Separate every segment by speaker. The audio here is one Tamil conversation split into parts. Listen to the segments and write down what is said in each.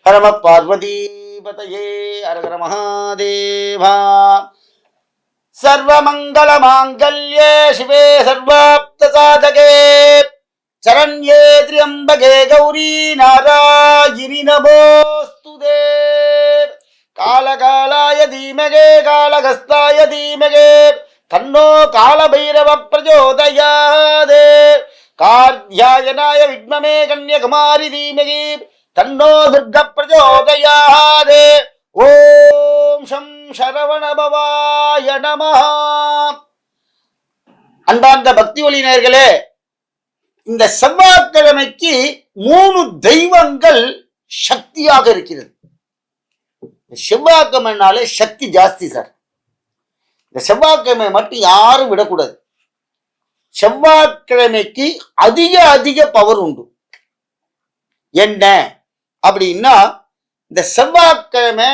Speaker 1: பரம பார்வதீபதையே அரகர மகாதேவா. சர்வமங்கள மாங்கல்யே சிவே சர்வாப்த சாதகே சரண்யே திரியம்பகே கௌரி நாராயணி நமோஸ்துதே. காலகாலாய தீமகே காலகஸ்தாய தீமகே தன்னோ காலபைரவ பிரச்சோதயாதே. கார்த்தியாயனாய வித்மமே கன்யகுமாரி தீமகி தன்னோ துர்க பிரச்சோதயாதே. ஓம் சம் சரவணபவாய நமஹ. அன்பார்ந்த பக்தி ஒளி நேயர்களே, இந்த செவ்வாய்க்கிழமைக்கு 3 தெய்வங்கள் சக்தியாக இருக்கிறது. செவ்வாய்க்கிழமைனாலே சக்தி ஜாஸ்தி சார். இந்த செவ்வாய்க்கிழமை மட்டும் யாரும் விடக்கூடாது. செவ்வாய்க்கிழமைக்கு அதிக பவர் உண்டு. என்ன அப்படின்னா, இந்த செவ்வாய்க்கிழமை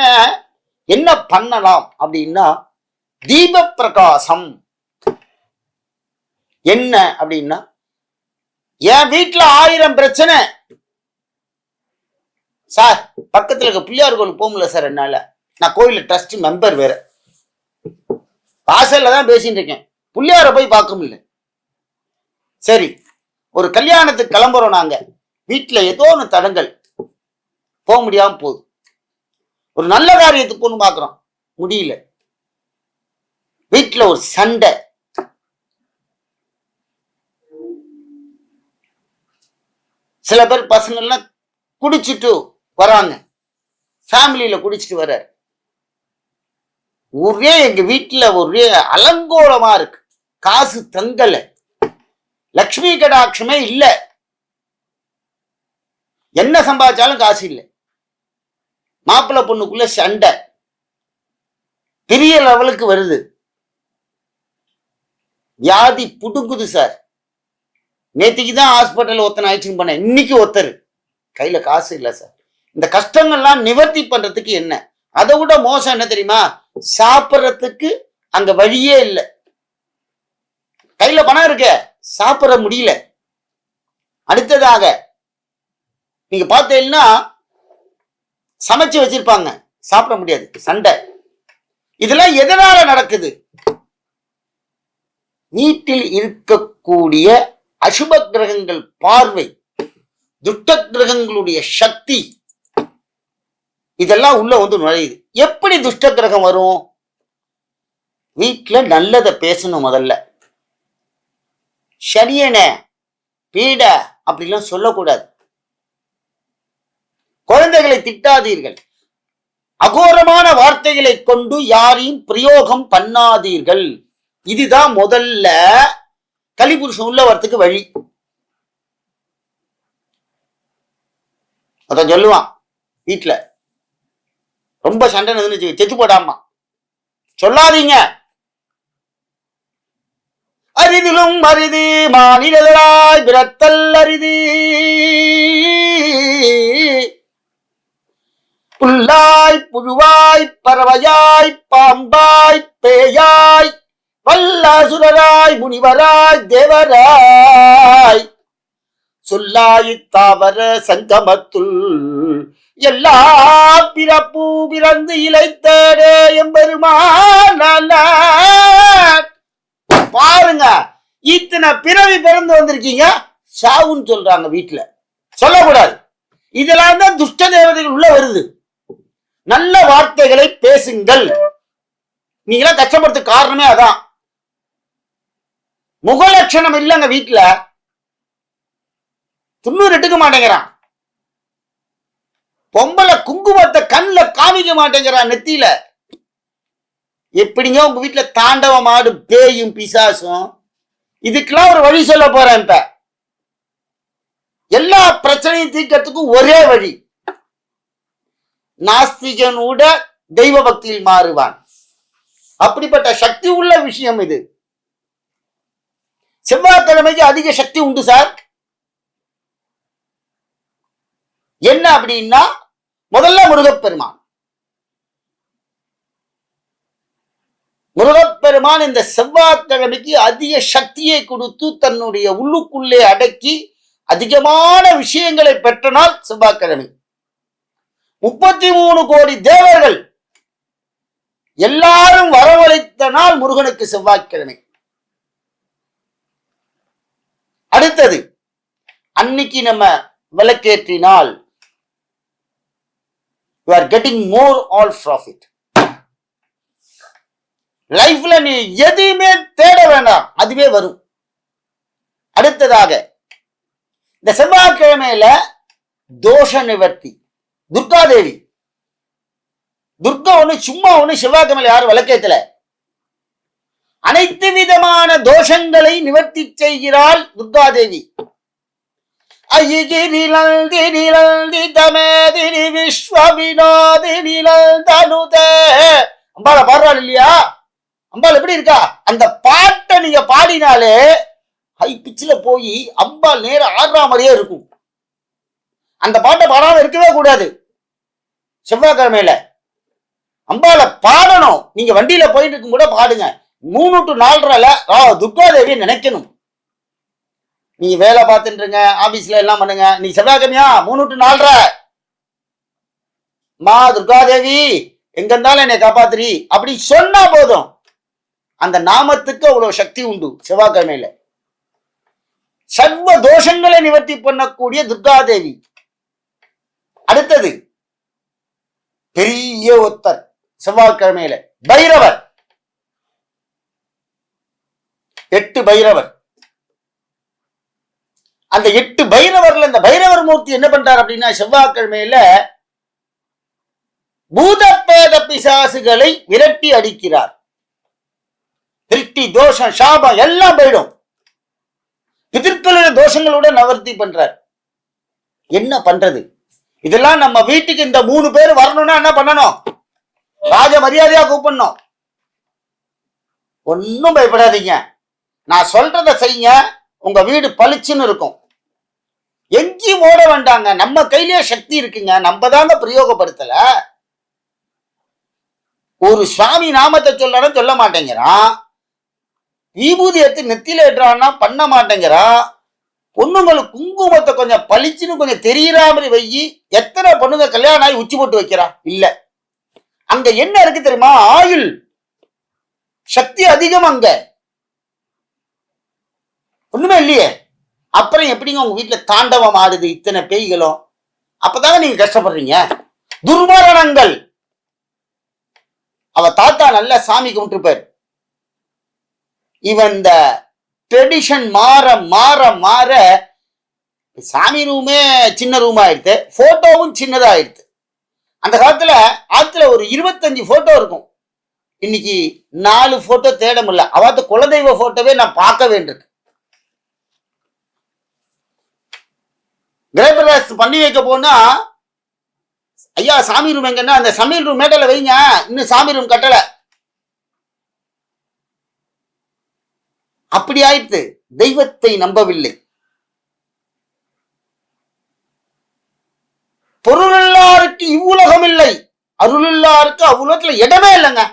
Speaker 1: என்ன பண்ணலாம் அப்படின்னா, தீப பிரகாசம். என்ன அப்படின்னா, என் வீட்டுல 1000 பிரச்சனை சார். பக்கத்துல இருக்க பிள்ளையார் கோயில் போகல சார் என்னால. நான் கோயில ட்ரஸ்ட் மெம்பர் வேற. வாசல்ல தான் பேசிட்டு இருக்கேன், பிள்ளையார போய் பார்க்க முடியல. சரி, ஒரு கல்யாணத்துக்கு கிளம்புறோம் நாங்க. வீட்டுல ஏதோ ஒன்று தடங்கள், போக முடியாம போகுது. ஒரு நல்ல காரியத்துக்கு பொண்ணு பார்க்கிறோம், முடியல. வீட்டுல ஒரு சண்டை. சில பேர் பசங்கள்லாம் குடிச்சிட்டு வராங்க, ஃபேமிலியில குடிச்சிட்டு வர. ஒரே எங்க வீட்டுல ஒரே அலங்கோலமா இருக்கு. காசு தங்கல, லக்ஷ்மி கடாட்சமே இல்ல. என்ன சம்பாதிச்சாலும் காசு இல்லை. மாப்பிள்ளை பொண்ணுக்குள்ள சண்டை பெரிய லெவலுக்கு வருது. வியாதி புடுங்குது சார். நேத்திக்கு தான் ஹாஸ்பிட்டல் ஒருத்தனை ஆயிடுச்சுன்னு பண்ணேன். இன்னைக்கு ஒருத்தர் கையில காசு இல்லை சார். இந்த கஷ்டங்கள்லாம் நிவர்த்தி பண்றதுக்கு என்ன? அதை விட மோசம் என்ன தெரியுமா? சாப்பிட்றதுக்கு அங்க வழியே இல்லை. கையில பணம் இருக்க, சாப்பிட முடியல. அடுத்ததாக நீங்க பார்த்தீங்கன்னா, சமைச்சு வச்சிருப்பாங்க, சாப்பிட முடியாது, சண்டை. இதெல்லாம் எதனால நடக்குது? வீட்டில் இருக்கக்கூடிய அசுப கிரகங்கள் பார்வை, துஷ்ட கிரகங்களுடைய சக்தி, இதெல்லாம் உள்ள வந்து நுழையுது. எப்படி துஷ்ட கிரகம் வரும்? வீட்டுல நல்லதை பேசணும். முதல்ல சரியன பீட அப்படிலாம் சொல்லக்கூடாது. குழந்தைகளை திட்டாதீர்கள். அகோரமான வார்த்தைகளை கொண்டு யாரையும் பிரயோகம் பண்ணாதீர்கள். இதுதான் முதல்ல கலிபுருஷன் உள்ள வரத்துக்கு வழி. அதான் சொல்லுவான், வீட்டுல ரொம்ப சண்டை நடந்துச்சு, செத்து போடாமா சொல்லாதீங்க. அரிதிலும் அரிது மாநிலராய் பிறத்தல் அரிது. புல்லாய் புழுவாய் பறவையாய் பாம்பாய் பேயாய் வல்லாசுரராய் முனிவராய் தேவராய் சொல்லாய் தாவர சங்கமத்துள் எல்லா பிறப்பு பிறந்து இளைத்தடே எம்பெருமான். பாருங்க, இத்தனை பிறவி பிறந்து வந்திருக்கீங்க, சாவுன்னு சொல்றாங்க. வீட்டுல சொல்லக்கூடாது. இதெல்லாம் தான் துஷ்ட தேவதைகள் உள்ள வருது. நல்ல வார்த்தைகளை பேசுங்கள். நீங்களாம் கஷ்டப்படுறதுக்கு காரணமே அதான். முகலட்சணம் இல்லைங்க வீட்டுல. துண்ணூறு எடுக்க மாட்டேங்கிறான். பொம்பளை குங்குமத்தை கண்ணில் காமிக்க மாட்டேங்கிறான் நெத்தியில. எப்படிங்க உங்க வீட்டுல தாண்டவம் ஆடு பேயும் பிசாசும்? இதுக்கெல்லாம் ஒரு வழி சொல்ல போறேன். இப்ப எல்லா பிரச்சனையும் தீர்க்கறதுக்கும் ஒரே வழி. நாஸ்திகனோட தெய்வ பக்தியில் மாறுவான். அப்படிப்பட்ட சக்தி உள்ள விஷயம் இது. செவ்வாய்க்கிழமைக்கு அதிக சக்தி உண்டு சார். என்ன அப்படின்னா, முதல்ல முருகப்பெருமான். முருகப்பெருமான் இந்த செவ்வாய்க்கிழமைக்கு அதிக சக்தியை கொடுத்து தன்னுடைய உள்ளுக்குள்ளே அடக்கி அதிகமான விஷயங்களை பெற்ற நாள் செவ்வாய்க்கிழமை. 33 கோடி தேவர்கள் எல்லாரும் வரவழைத்த நாள் முருகனுக்கு செவ்வாய்க்கிழமை. அடுத்தது அன்னைக்கு நம்ம விளக்கேற்றினால் you are getting more all profit. லைஃப்ல நீ எதையுமே தேட வேண்டாம், அதுவே வரும். அடுத்ததாக இந்த செவ்வாய்க்கிழமையில தோஷ நிவர்த்தி துர்காதேவி. துர்கா ஒண்ணு சும்மா ஒண்ணு செவ்வாய்க்கிழமையில யாரும் விளக்கேத்தல. அனைத்து விதமான தோஷங்களை நிவர்த்தி செய்கிறாள் துர்காதேவி. அம்பால பாடுறாள் இல்லையா? அம்பாள் எப்படி இருக்கா? அந்த பாட்டை நீங்க பாடினாலே ஹை பிச்சில போய் அம்பாள் நேர ஆடுற மாதிரியே இருக்கும். அந்த பாட்டை பாடாம இருக்கவே கூடாது. செவ்வாய்க்கிழமையில அம்பால பாடணும். நீங்க வண்டியில போயிட்டு இருக்கும் கூட பாடுங்க. 3 to 4:30 துர்காதேவியை நினைக்கணும். நீங்க வேலை பார்த்துட்டுருங்க, ஆபீஸ்ல எல்லாம் பண்ணுங்க. நீ செவ்வாய்க்கிழமையா 3 to 4:30 மா துர்காதேவி எங்க இருந்தாலும் என்னை காப்பாத்துறி அப்படி சொன்னா போதும். அந்த நாமத்துக்கு அவ்வளவு சக்தி உண்டு. செவ்வாய்க்கிழமையில சர்வ தோஷங்களை நிவர்த்தி பண்ணக்கூடிய துர்காதேவி. அடுத்தது பெரிய ஒத்தர் செவ்வாய்க்கிழமையில பைரவர். 8 பைரவர். அந்த 8 பைரவர்ல இந்த பைரவர் மூர்த்தி என்ன பண்றார் அப்படின்னா, செவ்வாய்க்கிழமையில பூதப்பேத பிசாசுகளை விரட்டி அடிக்கிறார். திருஷ்டி தோஷம் சாபம் எல்லாம் போயிடும். பிதர்களுடைய தோஷங்களோட நிவர்த்தி பண்றார். என்ன பண்றது? இதெல்லாம் நம்ம வீட்டுக்கு இந்த 3 பேர் வரணும்னா என்ன பண்ணணும்? ராஜ மரியாதையா கூப்பிடணும். ஒன்னும் பயப்படாதீங்க, நான் சொல்றத செய்யுங்க, உங்க வீடு பளிச்சுன்னு இருக்கும். எங்கேயும் ஓட வேண்டாங்க, நம்ம கையிலேயே சக்தி இருக்குங்க, நம்ம தாங்க பிரயோகப்படுத்தல. ஒரு சுவாமி நாமத்தை சொல்லணும் சொல்ல மாட்டேங்கிறான். விபூதி எடுத்து நெத்தியில ஏற்றான்னா பண்ண மாட்டேங்கிறான். பொண்ணுங்களுக்கு குங்குமத்தை கொஞ்சம் பளிச்சுன்னு கொஞ்சம் தெரியற மாதிரி வையி. எத்தனை பொண்ணுங்க கல்யாணம் ஆகி உச்சி போட்டு வைக்கிறா? இல்ல. அங்க என்ன இருக்கு தெரியுமா? ஆயுள் சக்தி அதிகம். அங்க ஒண்ணுமே இல்லையே. அப்புறம் எப்படிங்க உங்க வீட்டுல தாண்டவம் ஆடுது இத்தனை பேய்களும்? அப்பதாங்க நீங்க கஷ்டப்படுறீங்க. துர்மரணங்கள். அவ தாத்தா நல்ல சாமி கும்பிட்டுருப்பாரு. இவன் இந்த ட்ரெடிஷன் மாற மாற மாற சாமி ரூமே சின்ன ரூம் ஆயிடுது, போட்டோவும் சின்னதா ஆயிடுது. அந்த காலத்துல ஆத்துல ஒரு 25 போட்டோ இருக்கும். இன்னைக்கு 4 போட்டோ தேட முடியல. அவாத்த குலதெய்வ போட்டோவே நான் பார்க்க வேண்டியிருக்கு. கிரகப்பிரவேசம் பண்ணி வைக்க போனா, ஐயா சாமி ரூம் எங்கன்னா அந்த சமையல் ரூம் மேட்டல வைங்க, இன்னும் சாமி ரூம் கட்டல. அப்படி ஆயிடுத்து. தெய்வத்தை நம்பவில்லை. பொருளாருக்கு இவ்வுலகம் இல்லை, அருளில்லாருக்கு அவ்வுலகத்துல இடமே இல்லைங்க.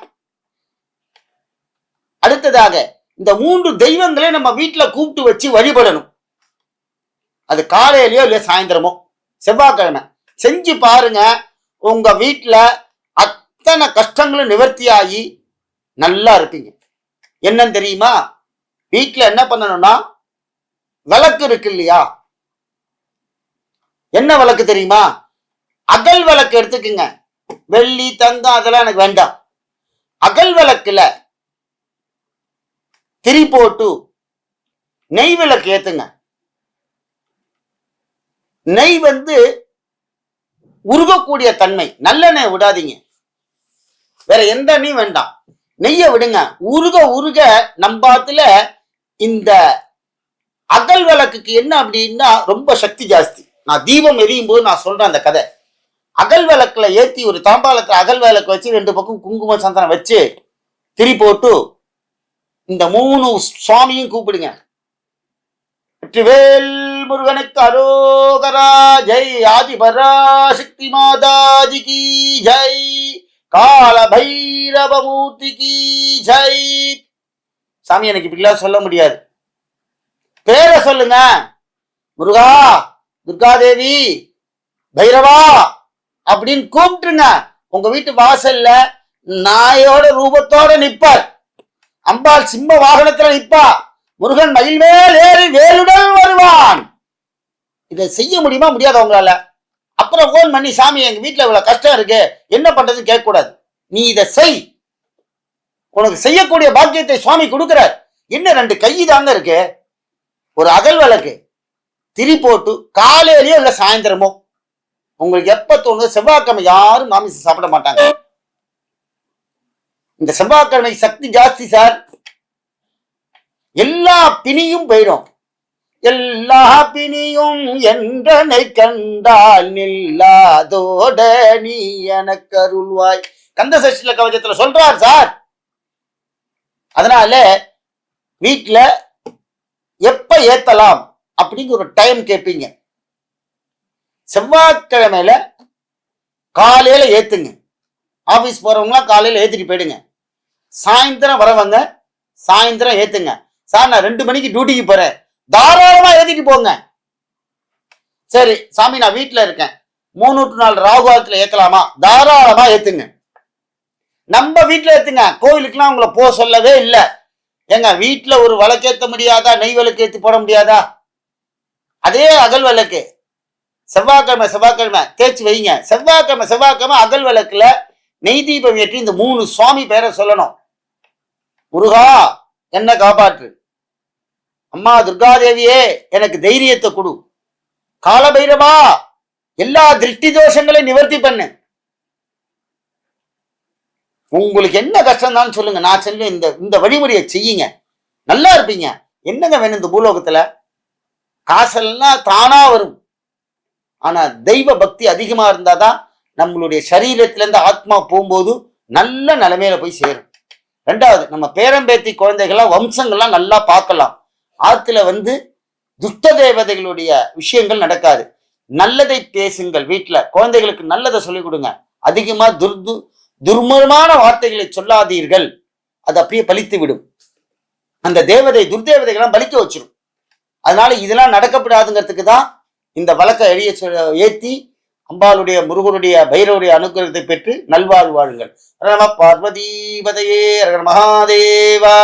Speaker 1: அடுத்ததாக இந்த 3 தெய்வங்களை நம்ம வீட்டுல கூப்பிட்டு வச்சு வழிபடணும். அது காலையிலயோ இல்லையோ சாயந்தரமோ. செவ்வாய்க்கிழமை செஞ்சு பாருங்க. உங்க வீட்டுல அத்தனை கஷ்டங்களும் நிவர்த்தியாகி நல்லா இருப்பீங்க. என்னன்னு தெரியுமா? வீட்டுல என்ன பண்ணணும்னா, விளக்கு இருக்கு இல்லையா? என்ன விளக்கு தெரியுமா? அகல் விளக்கு எடுத்துக்குங்க. வெள்ளி தங்கம் அதெல்லாம் எனக்கு வேண்டாம். அகல் விளக்குல திரி போட்டு நெய் விளக்கு ஏத்துங்க. நெய் உருகக்கூடிய தன்மை. நல்லெண்ணெய் விடாதீங்க, வேற எந்த எண்ணெயும் வேண்டாம், நெய்ய விடுங்க. உருக உருக நம்பாத்துல இந்த அகல் விளக்குக்கு என்ன அப்படின்னா ரொம்ப சக்தி ஜாஸ்தி. நான் தீபம் எரியும் போது நான் சொல்றேன் அந்த கதை. அகல் விளக்குல ஏத்தி ஒரு தாம்பாளத்துல அகல் விளக்கு வச்சு 2 பக்கம் குங்கும சந்தனம் வச்சு திரி போட்டு இந்த 3 சுவாமியும் கூப்பிடுங்க. வெற்றிவேல் முருகனுக்கு அரோகரா. ஜெய் ஆதிபராசக்தி மாதாஜிக்கு ஜெய். கால பைரவ மூர்த்திக்கு ஜெய். சாமி எனக்கு இப்படிலாம் சொல்ல முடியாது, பேரை சொல்லுங்க. முருகா, துர்காதேவி, பைரவா அப்படின்னு கூப்பிட்டுருங்க. உங்க வீட்டு வாசல்ல நாயோட ரூபத்தோட நிப்பார். அம்பாள் சிம்ம வாகனத்துல நிப்பா. முருகன் மயில் மேல் ஏறி வேலுடன் வருவான். இதை செய்ய முடியுமா? முடியாத உங்களால. அப்புறம் போன் பண்ணி, சாமி எங்க வீட்டுல இவ்வளவு கஷ்டம் இருக்கு, என்ன பண்றதுன்னு கேட்க கூடாது. நீ இதை செய். உனக்கு செய்யக்கூடிய பாக்கியத்தை சுவாமி கொடுக்கிறார். என்ன 2 கை தாங்க இருக்கு. ஒரு அகல் விளக்கு திரி போட்டு காலையிலயோ இல்ல சாயந்தரமோ, உங்களுக்கு எப்ப தோணுது. செவ்வாய்க்கிழமை யாரும் மாமிசம் சாப்பிட மாட்டாங்க. இந்த செவ்வாய்க்கிழமை சக்தி ஜாஸ்தி சார். எல்லா பிணியும் போயிடும். எல்லா பிணியும் என்றனை கண்டால் நில்லாதோட நீ எனக்கு அருள்வாய். கந்த சஷ்டில கவசத்துல சொல்றார் சார். அதனால வீட்டுல எப்ப ஏத்தலாம் அப்படிங்கிற ஒரு டைம் கேட்பீங்க. செவ்வாய்க்கிழமையில காலையில ஏத்துங்க. ஆபீஸ் போறவங்களாம் காலையில ஏத்திட்டு போயிடுங்க. சாயந்தரம் வரவங்க சாயந்தரம் ஏத்துங்க. சார் நான் 2 மணிக்கு டியூட்டிக்கு போறேன், தாராளமா ஏத்திட்டு போங்க. சரி சாமி நான் வீட்டுல இருக்கேன், 3 to 4 ராகுகாலத்துல ஏத்தலாமா? தாராளமா ஏத்துங்க. நம்ம வீட்டுல ஏத்துங்க. கோயிலுக்குலாம் உங்களை போக சொல்லவே இல்லை. ஏங்க வீட்டுல ஒரு விளக்கேத்த முடியாதா? நெய் விளக்கு ஏத்தி போட முடியாதா? அதே அகல் விளக்கு செவ்வாய்க்கிழமை தேய்ச்சி வைங்க. செவ்வாய்க்கிழமை அகல் விளக்குல நெய் தீபம் ஏற்றி இந்த 3 சுவாமி பேரை சொல்லணும். முருகா என்ன காப்பாற்று, அம்மா துர்காதேவியே எனக்கு தைரியத்தை கொடு, காலபைரவா எல்லா திருஷ்டி தோஷங்களையும் நிவர்த்தி பண்ணு. உங்களுக்கு என்ன கஷ்டம் தான் சொல்லுங்க, நான் சொல்ல இந்த வழிமுறையை செய்யுங்க, நல்லா இருப்பீங்க. என்னங்க வேணும் இந்த பூலோகத்துல? காசெல்லாம் தானா வரும். ஆனா தெய்வ பக்தி அதிகமா இருந்தாதான் நம்மளுடைய சரீரத்துல இருந்து ஆத்மா போகும்போது நல்ல நிலைமையில போய் சேரும். 2வது, நம்ம பேரம்பேத்தி குழந்தைகள்லாம் வம்சங்கள்லாம் நல்லா பார்க்கலாம். ஆத்துல துஷ்ட தேவதைகளுடைய விஷயங்கள் நடக்காது. நல்லதை பேசுங்கள். வீட்டுல குழந்தைகளுக்கு நல்லதை சொல்லிக் கொடுங்க. அதிகமா துர்மரமான வார்த்தைகளை சொல்லாதீர்கள். அது அப்படியே பலித்து விடும். அந்த துர்தேவதைகள்லாம் பலிக்க வச்சிடும். அதனால இதெல்லாம் நடக்கப்படாதுங்கிறதுக்கு தான் இந்த வழக்கை ஏற்றி அம்பாளுடைய முருகனுடைய பைரவருடைய அனுகிரகத்தை பெற்று நல்வாழ் வாழுங்கள். நம பார்வதி பதையே மகாதேவா.